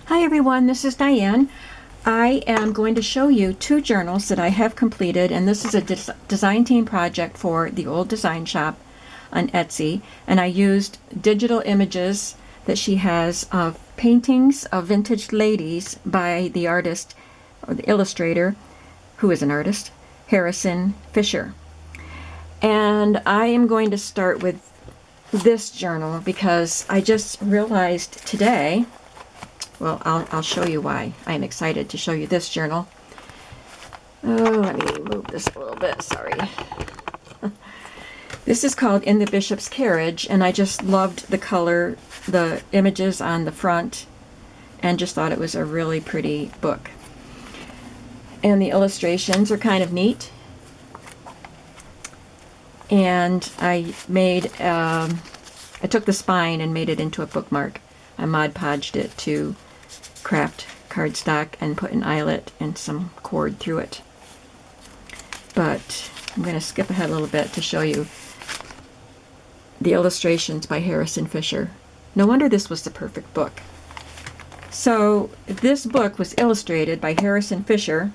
Hi everyone, this is Diane. I am going to show you two journals that I have completed, and this is a design team project for the Old Design Shop on Etsy, and I used digital images that she has of paintings of vintage ladies by the artist, or the illustrator, who is an artist, Harrison Fisher. And I am going to start with this journal because I just realized today, well, I'll show you why I'm excited to show you this journal. Oh, let me move this a little bit, sorry. This is called In the Bishop's Carriage, and I just loved the color, the images on the front, and just thought it was a really pretty book. And the illustrations are kind of neat. And I took the spine and made it into a bookmark. I Mod Podged it to craft cardstock and put an eyelet and some cord through it. But I'm going to skip ahead a little bit to show you the illustrations by Harrison Fisher. No wonder this was the perfect book. So this book was illustrated by Harrison Fisher,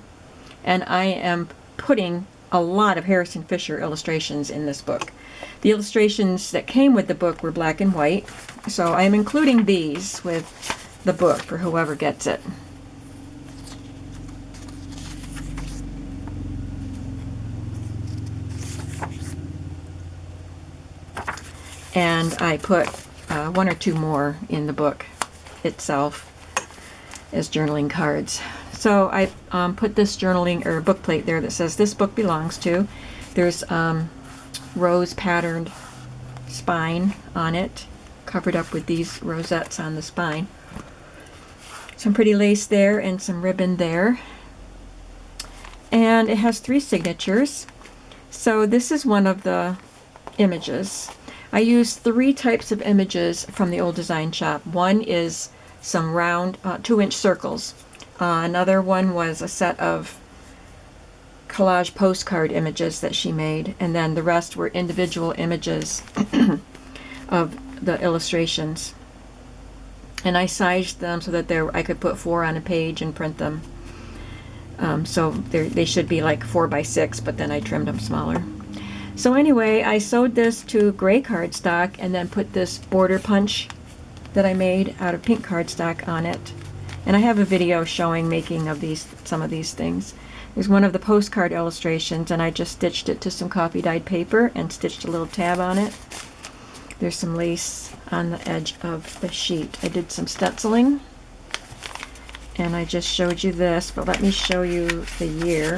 and I am putting a lot of Harrison Fisher illustrations in this book. The illustrations that came with the book were black and white, so I am including these with the book for whoever gets it. And I put one or two more in the book itself as journaling cards. So I put this journaling or book plate there that says this book belongs to. There's rose patterned spine on it, covered up with these rosettes on the spine. Some pretty lace there and some ribbon there. And it has 3 signatures. So this is one of the images. I used 3 types of images from the Old Design Shop. One is some round 2-inch circles. Another one was a set of collage postcard images that she made, and then the rest were individual images of the illustrations. And I sized them so that I could put 4 on a page and print them. So they should be like 4 by 6, but then I trimmed them smaller. So anyway, I sewed this to gray cardstock and then put this border punch that I made out of pink cardstock on it. And I have a video showing making of some of these things. There's one of the postcard illustrations, and I just stitched it to some coffee dyed paper and stitched a little tab on it. There's some lace on the edge of the sheet. I did some stenciling, and I just showed you this, but let me show you the year,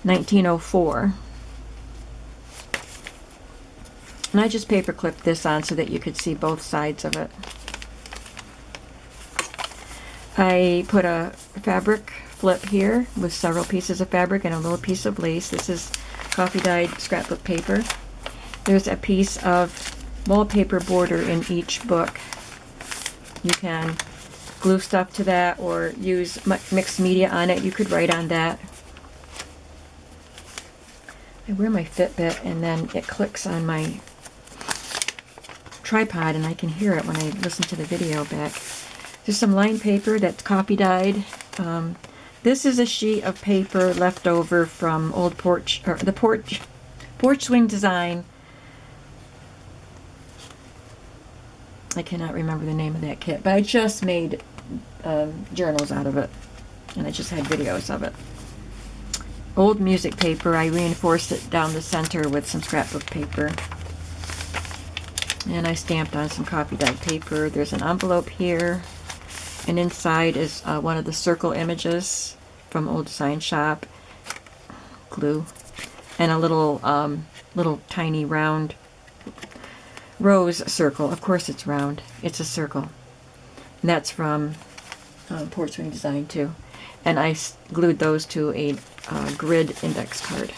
1904. And I just paper clipped this on so that you could see both sides of it. I put a fabric flip here with several pieces of fabric and a little piece of lace. This is coffee dyed scrapbook paper. There's a piece of wallpaper border in each book. You can glue stuff to that or use mixed media on it. You could write on that. I wear my Fitbit and then it clicks on my tripod and I can hear it when I listen to the video back. There's some lined paper that's coffee dyed. This is a sheet of paper left over from old porch swing design. I cannot remember the name of that kit, but I just made journals out of it, and I just had videos of it. Old music paper, I reinforced it down the center with some scrapbook paper. And I stamped on some coffee dyed paper. There's an envelope here. And inside is one of the circle images from Old Design Shop. Glue. And a little tiny round rose circle. Of course it's round. It's a circle. And that's from Porch Swing Design too. And I glued those to a grid index card.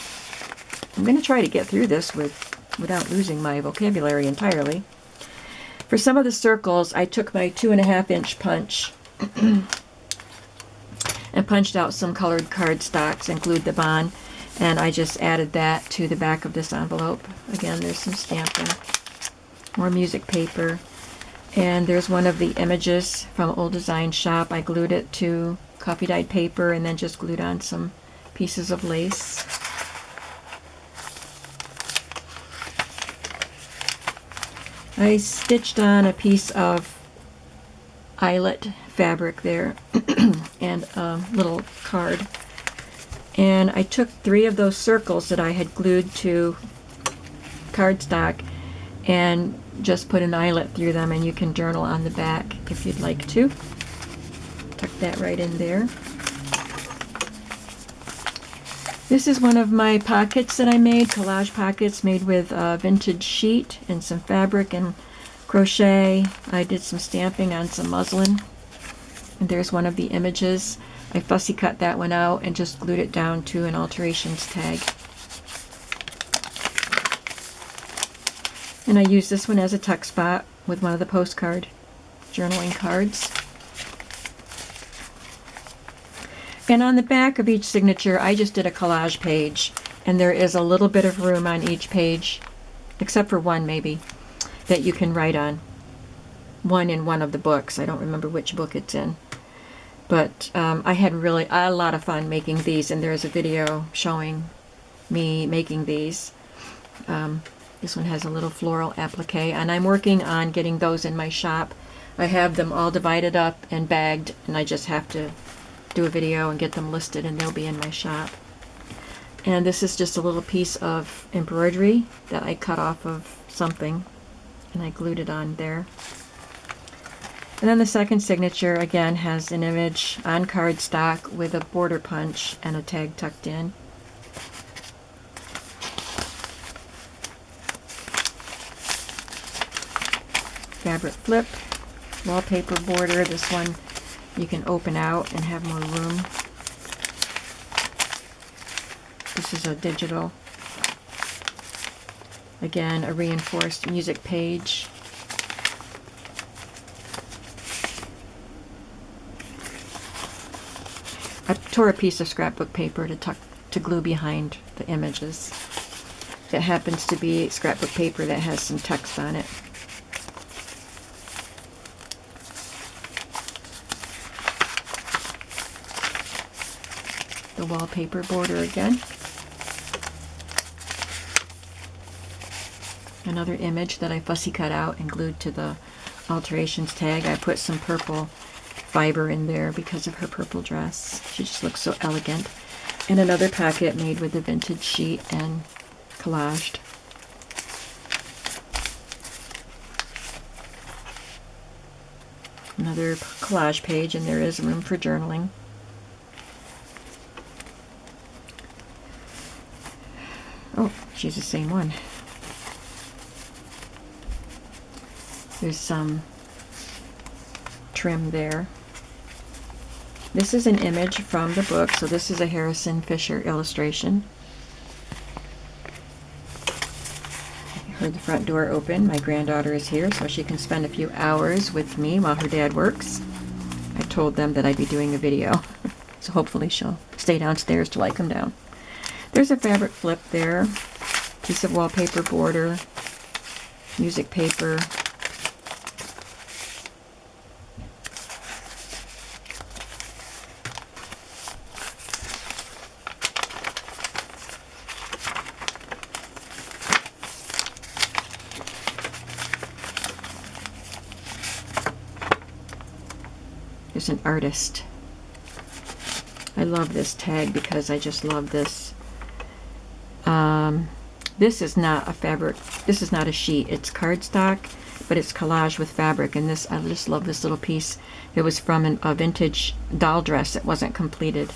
I'm going to try to get through this without losing my vocabulary entirely. For some of the circles, I took my 2.5-inch punch and punched out some colored cardstocks and glued them on, and I just added that to the back of this envelope. Again, there's some stamping, more music paper. And there's one of the images from Old Design Shop. I glued it to coffee dyed paper and then just glued on some pieces of lace. I stitched on a piece of eyelet fabric there and a little card. And I took 3 of those circles that I had glued to cardstock and just put an eyelet through them, and you can journal on the back if you'd like to. Tuck that right in there. This is one of my pockets that I made, collage pockets made with a vintage sheet and some fabric and crochet. I did some stamping on some muslin. And there's one of the images. I fussy cut that one out and just glued it down to an alterations tag. And I used this one as a tuck spot with one of the postcard journaling cards. And on the back of each signature, I just did a collage page, and there is a little bit of room on each page, except for one maybe, that you can write on. One in one of the books. I don't remember which book it's in. But I had really a lot of fun making these, and there's a video showing me making these. This one has a little floral applique, and I'm working on getting those in my shop. I have them all divided up and bagged, and I just have to do a video and get them listed, and they'll be in my shop. And this is just a little piece of embroidery that I cut off of something, and I glued it on there. And then the second signature again has an image on cardstock with a border punch and a tag tucked in. Fabric flip, wallpaper border. This one you can open out and have more room. This is a digital. Again, a reinforced music page. I tore a piece of scrapbook paper to glue behind the images. It happens to be scrapbook paper that has some text on it. The wallpaper border again. Another image that I fussy cut out and glued to the alterations tag. I put some purple fiber in there because of her purple dress. She just looks so elegant. And another pocket made with a vintage sheet and collaged. Another collage page, and there is room for journaling. Oh, she's the same one. There's some trim there. This is an image from the book, so this is a Harrison Fisher illustration. I heard the front door open. My granddaughter is here, so she can spend a few hours with me while her dad works. I told them that I'd be doing a video, so hopefully she'll stay downstairs till I come down. There's a fabric flip there, piece of wallpaper border, music paper. There's an artist. I love this tag because I just love this. This is not a fabric. This is not a sheet. It's cardstock, but it's collage with fabric. And this, I just love this little piece. It was from a vintage doll dress that wasn't completed.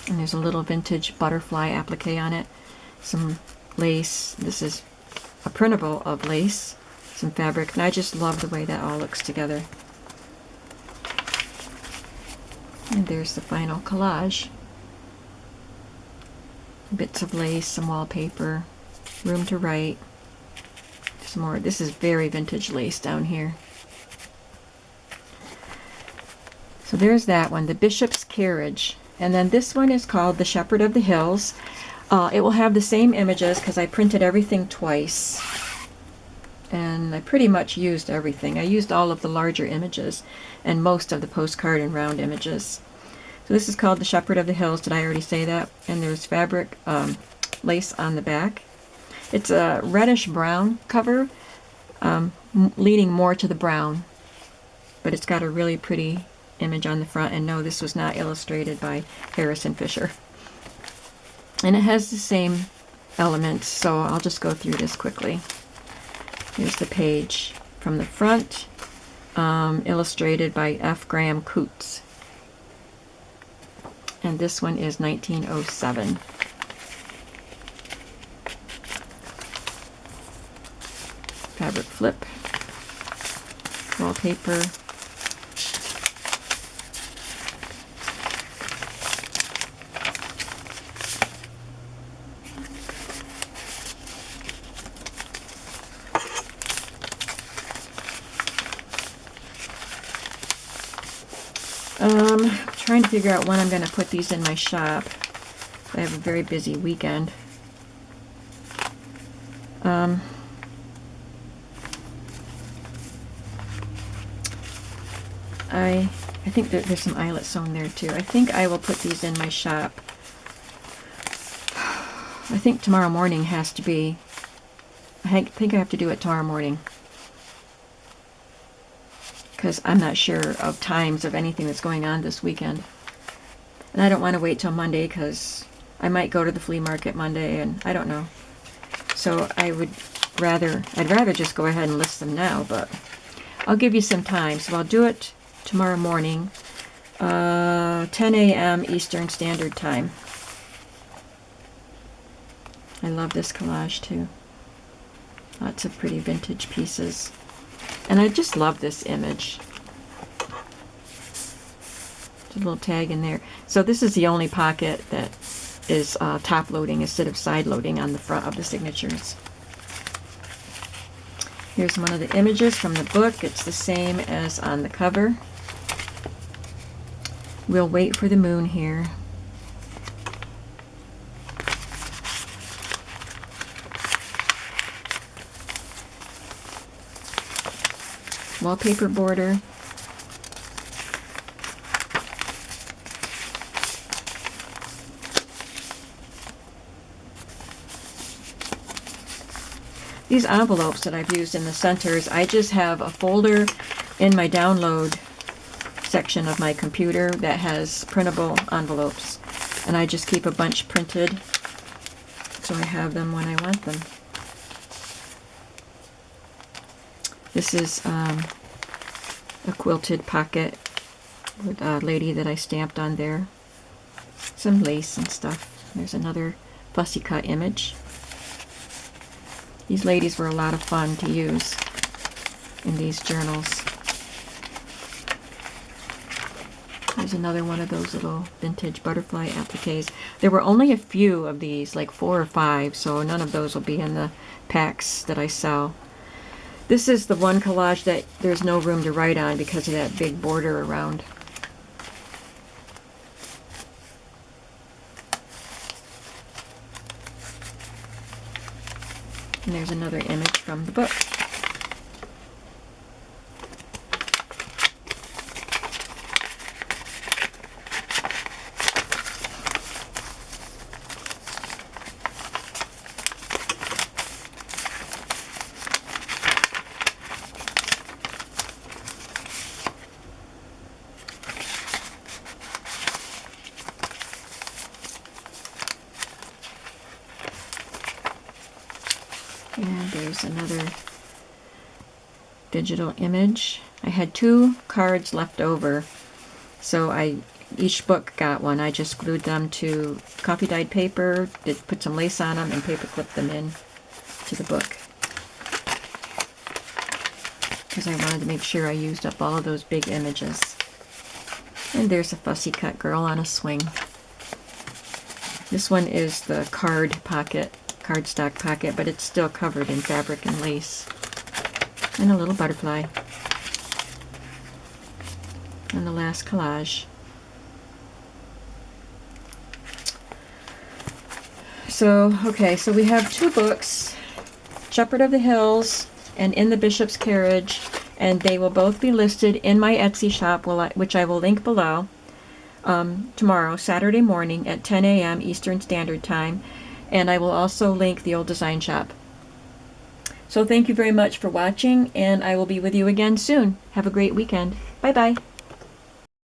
And there's a little vintage butterfly applique on it. Some lace. This is a printable of lace. Some fabric. And I just love the way that all looks together. And there's the final collage. Bits of lace, some wallpaper, room to write. Some more. This is very vintage lace down here. So there's that one, the Bishop's Carriage. And then this one is called The Shepherd of the Hills. It will have the same images because I printed everything twice. and I pretty much used everything. I used all of the larger images and most of the postcard and round images. So this is called The Shepherd of the Hills. Did I already say that? And there's fabric lace on the back. It's a reddish brown cover, leaning more to the brown, but it's got a really pretty image on the front. And no, this was not illustrated by Harrison Fisher. And it has the same elements, so I'll just go through this quickly. Here's the page from the front, illustrated by F. Graham Coots. And this one is 1907. Fabric flip, wallpaper, trying to figure out when I'm going to put these in my shop. I have a very busy weekend. I think that there's some eyelet sewn there too. I think I will put these in my shop. I think tomorrow morning has to be, I think I have to do it tomorrow morning, because I'm not sure of times of anything that's going on this weekend. And I don't want to wait till Monday, because I might go to the flea market Monday, and I don't know. So I'd rather just go ahead and list them now, but I'll give you some time. So I'll do it tomorrow morning, 10 a.m. Eastern Standard Time. I love this collage too. Lots of pretty vintage pieces. And I just love this image. There's a little tag in there. So this is the only pocket that is top loading instead of side loading on the front of the signatures. Here's one of the images from the book. It's the same as on the cover. We'll wait for the moon here. Wallpaper border. These envelopes that I've used in the centers, I just have a folder in my download section of my computer that has printable envelopes, and I just keep a bunch printed so I have them when I want them. This is a quilted pocket with a lady that I stamped on there. Some lace and stuff. There's another fussy cut image. These ladies were a lot of fun to use in these journals. There's another one of those little vintage butterfly appliques. There were only a few of these, like 4 or 5, so none of those will be in the packs that I sell. This is the one collage that there's no room to write on because of that big border around. And there's another image from the book. And there's another digital image. I had 2 cards left over, so each book got one. I just glued them to coffee dyed paper, put some lace on them, and paper clipped them in to the book, because I wanted to make sure I used up all of those big images. And there's a fussy cut girl on a swing. This one is the cardstock pocket, but it's still covered in fabric and lace. And a little butterfly. And the last collage. So, okay, so we have 2 books. Shepherd of the Hills and In the Bishop's Carriage, and they will both be listed in my Etsy shop, which I will link below, tomorrow, Saturday morning at 10 a.m. Eastern Standard Time, and I will also link the Old Design Shop. So thank you very much for watching, and I will be with you again soon. Have a great weekend. Bye-bye.